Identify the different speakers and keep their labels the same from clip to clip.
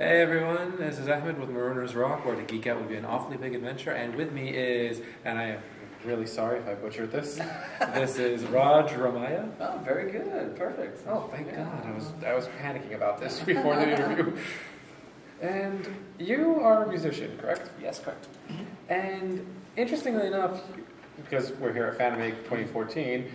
Speaker 1: Hey everyone, this is Ahmed with Marooner's Rock, where the geek out would be an awfully big adventure. And with me is, and I am really sorry if I butchered this, this is Raj Ramayya.
Speaker 2: Oh, very good. Perfect.
Speaker 1: Oh, thank God. I was panicking about this before the interview. And you are a musician, correct?
Speaker 2: Yes, correct.
Speaker 1: And interestingly enough, because we're here at Fanime 2014,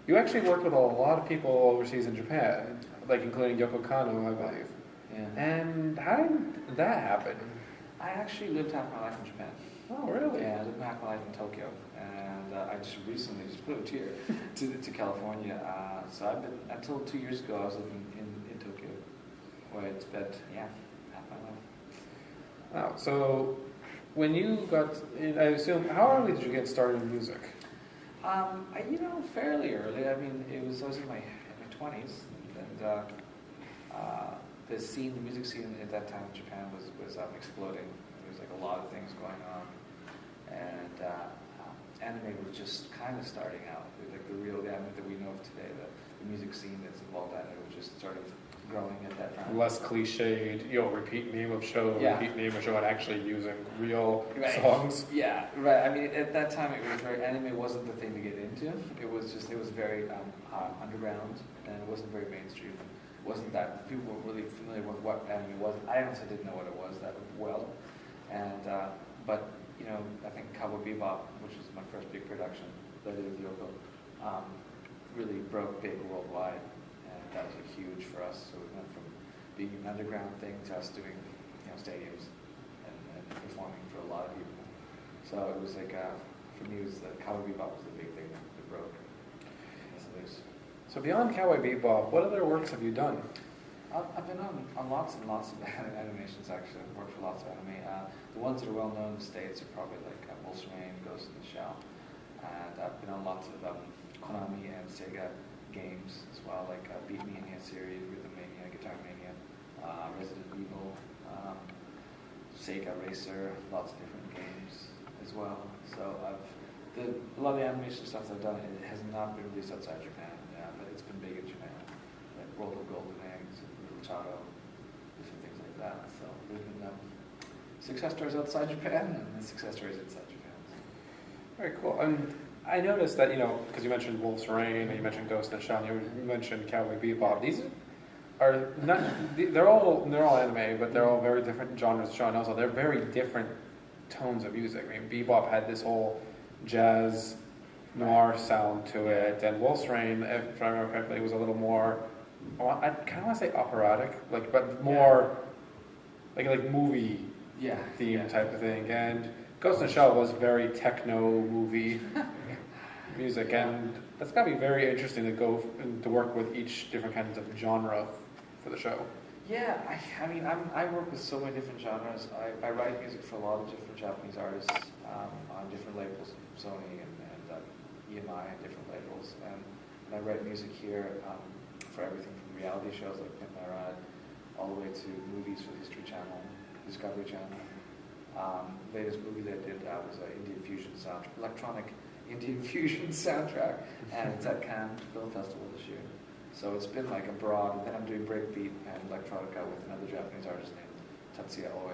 Speaker 1: you actually worked with a lot of people overseas in Japan, like including Yoko Kanno, I believe.
Speaker 2: Yeah.
Speaker 1: And how did that happen?
Speaker 2: I actually lived half my life in Japan.
Speaker 1: Oh, really?
Speaker 2: Yeah, I lived half my life in Tokyo, and I just recently moved here to California. So I've been until 2 years ago. I was living in Tokyo, where I spent half my life.
Speaker 1: Wow. So when you got, I assume, how early did you get started in music?
Speaker 2: Fairly early. I mean, I was in my 20s, and the music scene at that time in Japan was exploding. There was like a lot of things going on, and anime was just kind of starting out. Like the real anime that we know of today, the music scene that's involved in it was just sort of growing at that time.
Speaker 1: Less cliched, repeat name of show, repeat name of show, and actually using real songs.
Speaker 2: Yeah, right. I mean, at that time, it was anime wasn't the thing to get into. It was very underground, and it wasn't very mainstream. It wasn't that people weren't really familiar with what anime was. I honestly didn't know what it was that well, and but I think Cowboy Bebop, which was my first big production that I did with Yoko, really broke big worldwide. That was huge for us. So we went from being an underground thing to us doing, stadiums and performing for a lot of people. So it was like, for me, it was Cowboy Bebop was the big thing that broke.
Speaker 1: So beyond Cowboy Bebop, what other works have you done?
Speaker 2: I've been on lots and lots of animations, actually. I've worked for lots of anime. The ones that are well known in the States are probably like Wolf's Rain, Ghost in the Shell. And I've been on lots of Konami and Sega games as well, like Beat Mania series, Rhythm Mania, Guitar Mania, Resident Evil, Sega Racer, lots of different games as well. So a lot of the animation stuff that I've done, it has not been released outside Japan, but it's been big in Japan, like World of Golden Eggs, Little Charo, different things like that. So there's been success stories outside Japan and success stories inside Japan.
Speaker 1: Very cool. I noticed that, because you mentioned Wolf's Rain, and you mentioned Ghost in the Shell, and you mentioned Cowboy Bebop. These are not, they're all anime, but they're all very different genres of show, and also they're very different tones of music. I mean, Bebop had this whole jazz noir sound to it, and Wolf's Rain, if I remember correctly, was a little more, I kind of want to say operatic, but more like movie theme type of thing. And Ghost in the Shell was very techno movie music, and that's got to be very interesting to go and to work with each different kinds of genre for the show.
Speaker 2: Yeah, I work with so many different genres. I write music for a lot of different Japanese artists on different labels, Sony and EMI and different labels. And I write music here for everything from reality shows like Pimp My Ride all the way to movies for the History Channel, Discovery Channel. Latest movie that I did was an Indian fusion soundtrack, electronic Indian fusion soundtrack, and it's at Cannes Film Festival this year. So it's been like a broad, and then I'm doing breakbeat and electronica with another Japanese artist named Tatsuya Oe.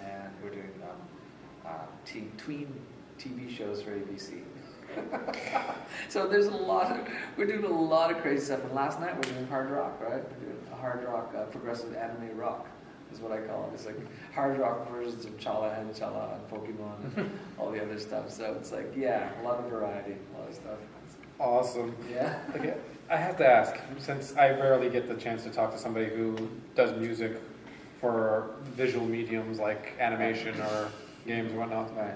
Speaker 2: And we're doing tween TV shows for ABC. So we're doing a lot of crazy stuff. And last night we're doing hard rock, right? We're doing a hard rock, progressive anime rock is what I call it. It's like hard rock versions of Chala and Chala and Pokemon and all the other stuff. So it's like, a lot of variety, a lot of stuff.
Speaker 1: Awesome.
Speaker 2: Yeah.
Speaker 1: Okay, I have to ask, since I rarely get the chance to talk to somebody who does music for visual mediums like animation or games or whatnot.
Speaker 2: Right.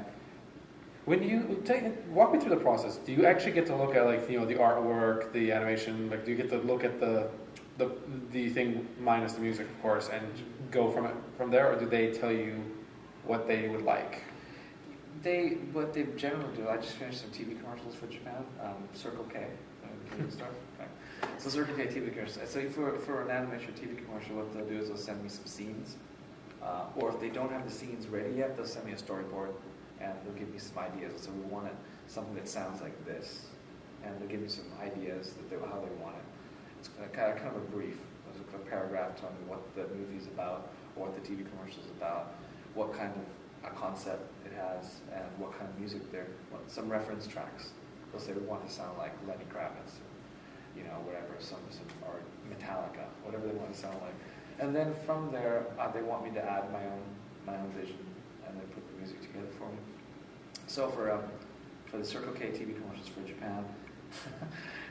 Speaker 1: When you walk me through the process, do you actually get to look at the artwork, the animation? Like, do you get to look at the thing minus the music, of course, and go from there, or do they tell you what they would like?
Speaker 2: What they generally do, I just finished some TV commercials for Japan, Circle K. Okay. So Circle K TV commercials. So for an animation TV commercial, what they'll do is they'll send me some scenes, or if they don't have the scenes ready yet, they'll send me a storyboard, and they'll give me some ideas. So we want something that sounds like this, and they'll give me some ideas how they want it. It's kind of a brief. a paragraph telling me what the movie's about, or what the TV commercial's about, what kind of a concept it has, and what kind of music some reference tracks. They'll say we want to sound like Lenny Kravitz, whatever, or Metallica, whatever they want to sound like. And then from there, they want me to add my own vision, and they put the music together for me. So for the Circle K TV commercials for Japan,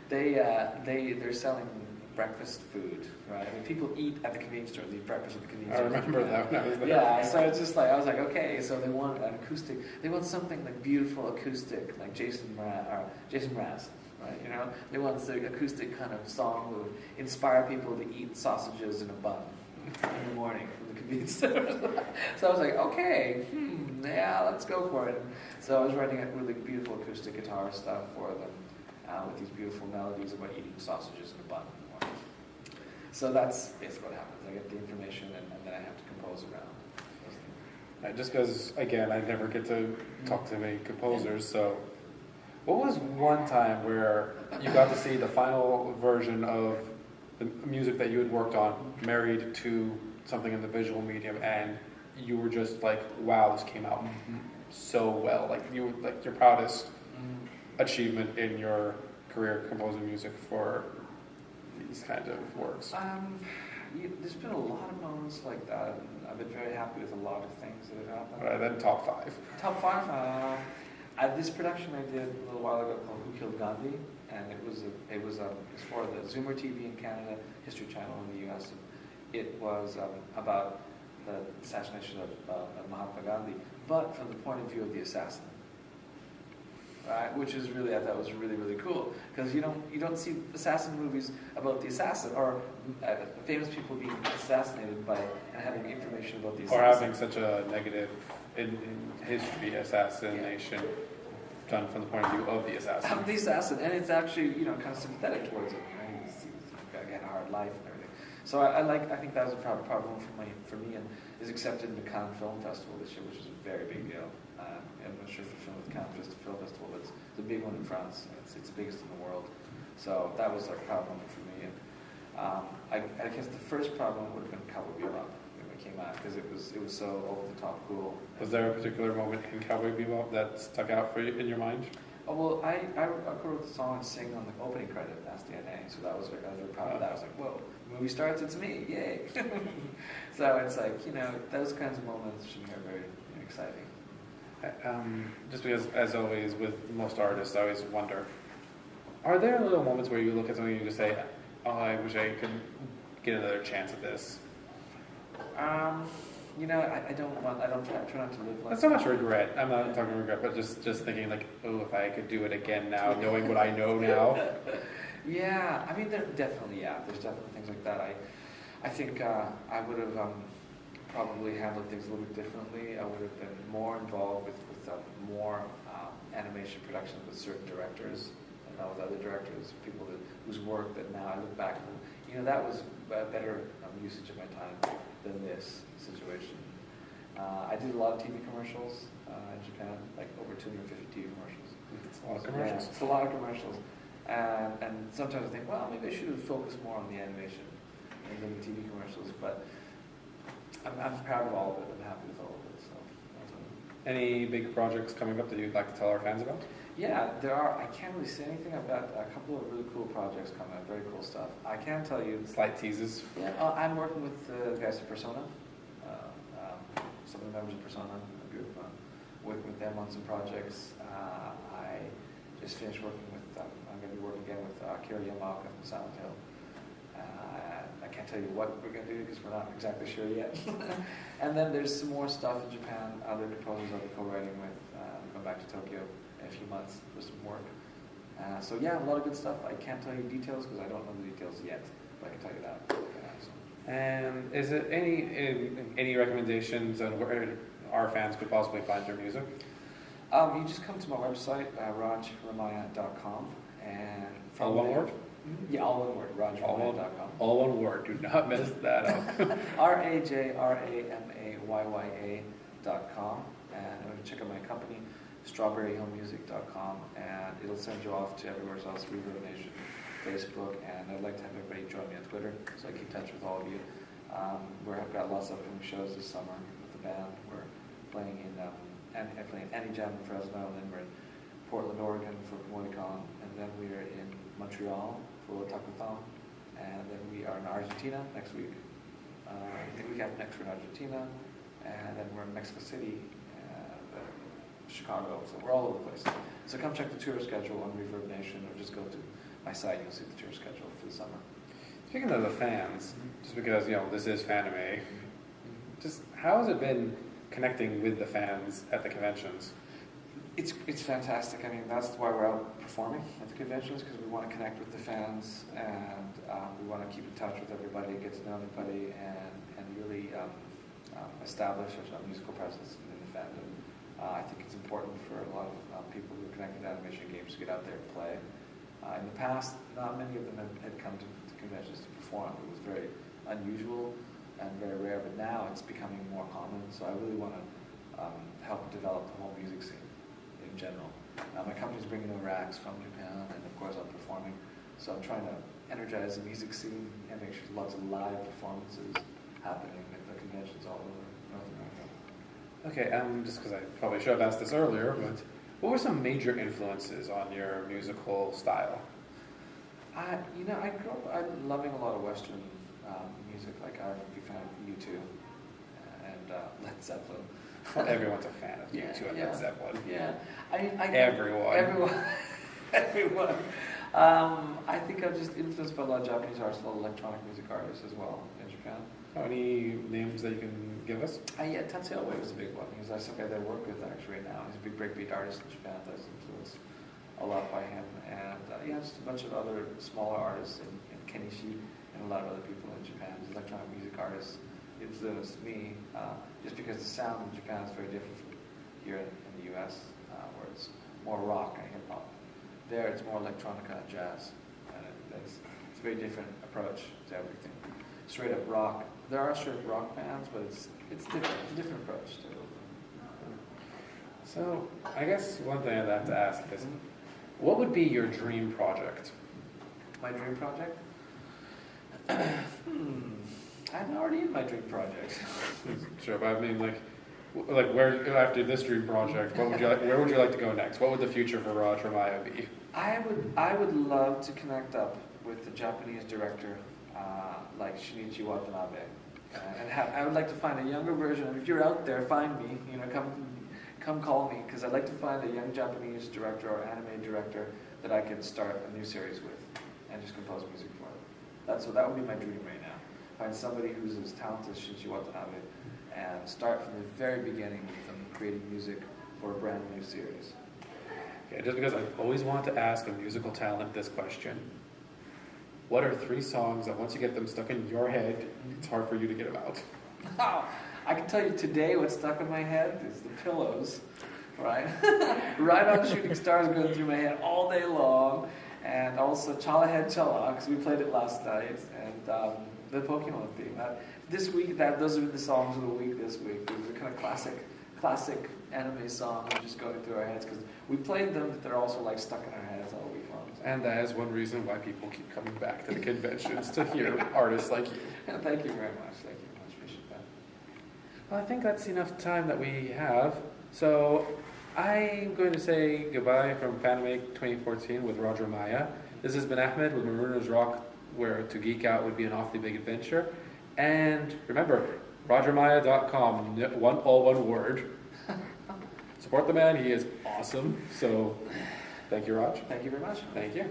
Speaker 2: they're selling breakfast food, right? I mean, people eat at the convenience store. They eat breakfast at the convenience store.
Speaker 1: I remember that when I was there.
Speaker 2: Yeah, so it's just like, I was like, okay, so they want an acoustic. They want something like beautiful acoustic, like Jason Mraz, right? They want the acoustic kind of song that would inspire people to eat sausages in a bun in the morning from the convenience store. So I was like, okay, yeah, let's go for it. So I was writing a really beautiful acoustic guitar stuff for them with these beautiful melodies about eating sausages in a bun. So that's basically what happens. I get the information and then I have to compose around.
Speaker 1: Just because, again, I never get to talk to many composers, so what was one time where you got to see the final version of the music that you had worked on married to something in the visual medium and you were just like, wow, this came out so well. Like your proudest achievement in your career composing music for these kinds of works?
Speaker 2: There's been a lot of moments like that, and I've been very happy with a lot of things that have happened.
Speaker 1: All right, then top 5.
Speaker 2: Top 5. This production I did a little while ago called Who Killed Gandhi, and it was for the Zoomer TV in Canada, History Channel in the U.S. It was about the assassination of Mahatma Gandhi, but from the point of view of the assassin. Right, which is really, I thought was really, really cool, because you don't see assassin movies about the assassin or famous people being assassinated and having information about the assassin.
Speaker 1: Or having such a negative in history assassination done from the point of view of the assassin.
Speaker 2: Of the assassin, and it's actually kind of sympathetic towards him. He's got a hard life and everything. So I think that was a proud moment for me, and is accepted in the Cannes Film Festival this year, which is a very big deal. I'm not sure if it's filmed at the Cannes Film Festival, but it's the big one in France. It's the biggest in the world. So that was a proud moment for me. And I guess the first proud moment would have been Cowboy Bebop when it came out, because it was so over the top cool.
Speaker 1: Was there a particular moment in Cowboy Bebop that stuck out for you in your mind?
Speaker 2: Oh, well, I wrote the song and sang on the opening credit, That's DNA, so I was really proud of that. I was like, whoa, the movie starts, it's me, yay! So it's like, those kinds of moments for me are very exciting.
Speaker 1: Just because, as always, with most artists, I always wonder, are there little moments where you look at something and you just say, oh, I wish I could get another chance at this?
Speaker 2: I don't try not to live like
Speaker 1: That's so much regret. I'm not talking regret, but just thinking like, oh, if I could do it again now, knowing what I know now.
Speaker 2: Yeah, I mean, there's definitely things like that. I think I would have probably handled things a little bit differently. I would have been more involved with more animation production with certain directors, and not with other directors, people whose work that now I look back and, that was a better usage of my time than this situation. I did a lot of TV commercials in Japan, like over 250 TV commercials.
Speaker 1: It's a lot of commercials.
Speaker 2: Yeah, it's a lot of commercials. And sometimes I think, well, maybe I should have focused more on the animation and then the TV commercials, but I'm proud of all of it. I'm happy with all of it. So that's all.
Speaker 1: Any big projects coming up that you'd like to tell our fans about?
Speaker 2: Yeah, there are. I can't really say anything. I've got a couple of really cool projects coming up, very cool stuff. I can tell you.
Speaker 1: Slight teases.
Speaker 2: Yeah, I'm working with the guys at Persona, some of the members of Persona, a group, working with them on some projects. I just finished working with, I'm going to be working again with Kira Yamaoka from Silent Hill. I can't tell you what we're going to do because we're not exactly sure yet. And then there's some more stuff in Japan, other composers I'll be co-writing with. I'm going back to Tokyo in a few months for some work. So yeah, a lot of good stuff. I can't tell you details because I don't know the details yet, but I can tell you that.
Speaker 1: And is it any recommendations on where our fans could possibly find your music?
Speaker 2: You just come to my website, rajramayya.com, and from
Speaker 1: all one
Speaker 2: there,
Speaker 1: word?
Speaker 2: Yeah, all one word, rajramayya.com.
Speaker 1: All one word. Do not mess that up.
Speaker 2: RAJRAMAYYA.com, and I'm going to check out my company, strawberryhillmusic.com, and it'll send you off to everywhere else, Reverb Nation, Facebook, and I'd like to have everybody join me on Twitter, so I keep in touch with all of you. We've got lots of upcoming shows this summer with the band. We're playing in Annie Jam in Fresno, and then we're in Portland, Oregon for Comic-Con, and then we are in Montreal for Otakuthon, and then we are in Argentina next week. The week after next we're in Argentina, and then we're in Mexico City, Chicago, so we're all over the place. So come check the tour schedule on Reverb Nation, or just go to my site, you'll see the tour schedule for the summer.
Speaker 1: Speaking of the fans, just because, this is Fanime, just how has it been connecting with the fans at the conventions?
Speaker 2: It's fantastic. I mean, that's why we're out performing at the conventions, because we want to connect with the fans, and we want to keep in touch with everybody, get to know everybody, and really establish a musical presence in the fandom. I think it's important for a lot of people who are connected to animation games to get out there and play. In the past, not many of them had come to conventions to perform. It was very unusual and very rare, but now it's becoming more common, so I really want to help develop the whole music scene in general. My company's bringing over acts from Japan, and of course I'm performing, so I'm trying to energize the music scene and make sure lots of live performances happening at the conventions all over North America.
Speaker 1: Okay, just because I probably should have asked this earlier, but what were some major influences on your musical style?
Speaker 2: I grew up loving a lot of Western music. Like I'm a big fan of U2 and Led Zeppelin.
Speaker 1: Well, everyone's a fan of U2 and Led Zeppelin.
Speaker 2: Yeah,
Speaker 1: Everyone.
Speaker 2: Everyone. I think I'm just influenced by a lot of Japanese artists, a lot of electronic music artists as well in Japan.
Speaker 1: Any names that you can give us?
Speaker 2: Tatsuya Oe was a big one. He's some guy that I work with actually right now. He's a big breakbeat artist in Japan that was influenced a lot by him. And just a bunch of other smaller artists in Kenichi and a lot of other people in Japan. These electronic music artists influenced me just because the sound in Japan is very different from here in the US, where it's more rock and hip hop. There it's more electronica and jazz. And it's a very different approach to everything. Straight up rock. There are straight up rock bands, but it's different. It's a different approach to it.
Speaker 1: So I guess one thing I'd have to ask is, what would be your dream project?
Speaker 2: My dream project? I'm already in my dream project.
Speaker 1: Sure, but I mean, like where after this dream project, where would you like to go next? What would the future for Raj Ramayya be?
Speaker 2: I would love to connect up with a Japanese director like Shinichi Watanabe, and I would like to find a younger version. If you're out there, find me. Come call me, because I'd like to find a young Japanese director or anime director that I could start a new series with and just compose music for. That would be my dream right now. Find somebody who's as talented as Shinichi Watanabe and start from the very beginning with them creating music for a brand new series.
Speaker 1: Okay, just because I've always wanted to ask a musical talent this question. What are 3 songs that once you get them stuck in your head, it's hard for you to get them out?
Speaker 2: Oh, I can tell you today what's stuck in my head is The Pillows, right? Right on Shooting Stars going through my head all day long, and also Chala Head Chala, because we played it last night, and the Pokemon theme. This week, those are the songs of the week this week. These are kind of classic anime songs just going through our heads, because we played them, but they're also like stuck in our heads all week long.
Speaker 1: And that is one reason why people keep coming back to the conventions to hear artists like you.
Speaker 2: Thank you very much. Thank you very much. Appreciate that.
Speaker 1: Well, I think that's enough time that we have. So I'm going to say goodbye from Fanime 2014 with Raj Ramayya. This has been Ahmed with Marooner's Rock, where to geek out would be an awfully big adventure. And remember, RajRamayya.com, all one word. Support the man, he is awesome. So thank you, Raj.
Speaker 2: Thank you very much.
Speaker 1: Thank you.